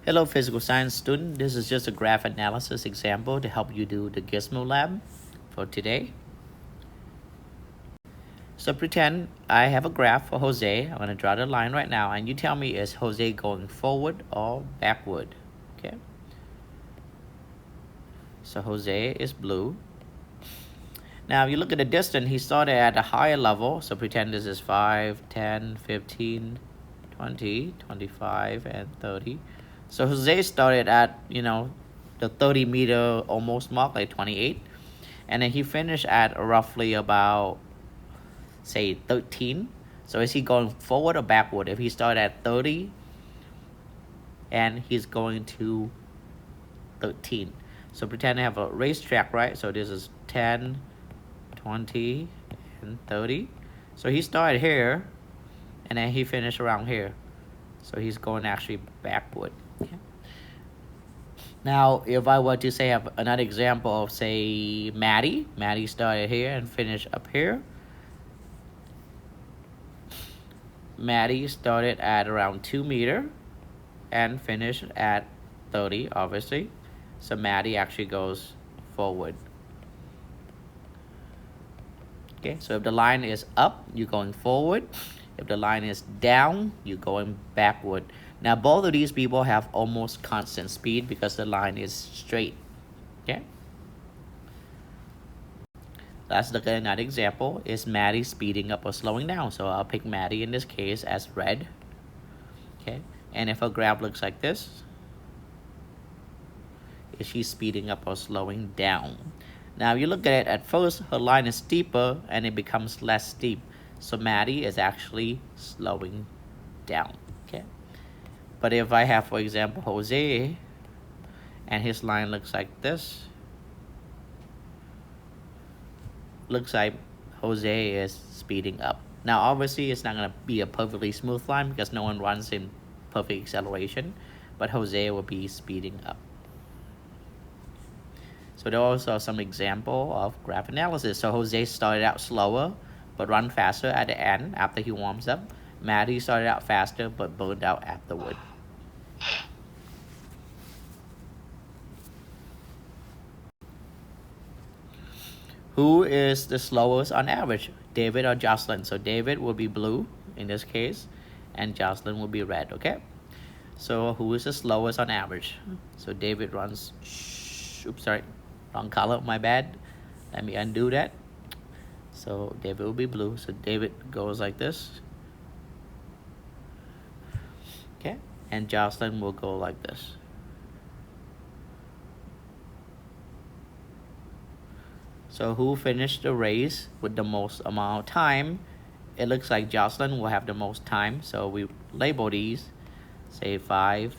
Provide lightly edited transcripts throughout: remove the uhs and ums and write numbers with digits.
Hello physical science student, this is just a graph analysis example to help you do the Gizmo lab for today. So pretend I have a graph for Jose. I'm going to draw the line right now and you tell me is Jose going forward or backward, okay? So Jose is blue. Now you look at the distance, he started at a higher level, so pretend this is 5, 10, 15, 20, 25, and 30. So Jose started at, the 30 meter almost mark, like 28. And then he finished at roughly about, say, 13. So is he going forward or backward? If he started at 30 and he's going to 13. So pretend I have a racetrack, right? So this is 10, 20, and 30. So he started here and then he finished around here. So he's going actually backward. Okay. Now, if I were to say have another example of, say, Maddie started here and finished up here. Maddie started at around 2 meter and finished at 30, obviously. So Maddie actually goes forward. Okay, so if the line is up, you're going forward. If the line is down, you're going backward. Now, both of these people have almost constant speed because the line is straight. Okay? Let's look at another example. Is Maddie speeding up or slowing down? So I'll pick Maddie in this case as red. Okay, and if her graph looks like this, is she speeding up or slowing down? Now you look at it, at first her line is steeper and it becomes less steep. So Maddie is actually slowing down. Okay, but if I have, for example, Jose and his line looks like this, looks like Jose is speeding up. Now obviously it's not going to be a perfectly smooth line because no one runs in perfect acceleration, but Jose will be speeding up. So there are also some example of graph analysis. So Jose started out slower but run faster at the end after he warms up. Maddie started out faster but burned out afterward. Who is the slowest on average, David or Jocelyn? So David will be blue in this case, and Jocelyn will be red, okay? So who is the slowest on average? So David runs, oops, sorry, wrong color, my bad. Let me undo that. So David will be blue, so David goes like this. Okay, and Jocelyn will go like this. So who finished the race with the most amount of time? It looks like Jocelyn will have the most time. So we label these, say 5,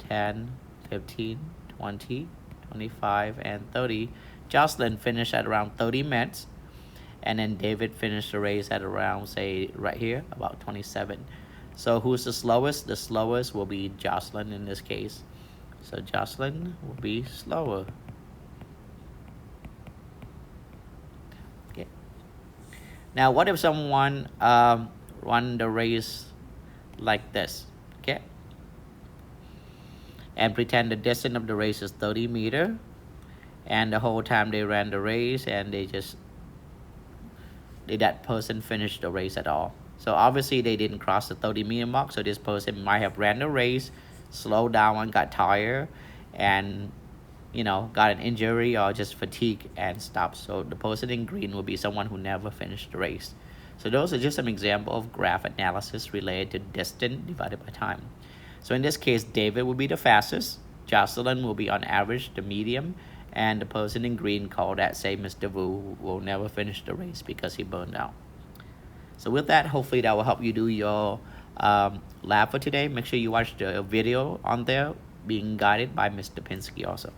10, 15, 20, 25, and 30. Jocelyn finished at around 30 minutes. And then David finished the race at around, say, right here, about 27. So who's the slowest? The slowest will be Jocelyn in this case. So Jocelyn will be slower. Now, what if someone run the race like this, okay? And pretend the distance of the race is 30 meters. And the whole time they ran the race and that person finished the race at all. So obviously they didn't cross the 30-meter mark. So this person might have ran the race, slowed down and got tired, and got an injury or just fatigue and stopped. So the person in green will be someone who never finished the race. So those are just some example of graph analysis related to distance divided by time. So in this case, David will be the fastest, Jocelyn will be on average the medium, and the person in green, called that, say, Mr. Wu, will never finish the race because he burned out. So with that, hopefully that will help you do your lab for today. Make sure you watch the video on there being guided by Mr. Pinsky also.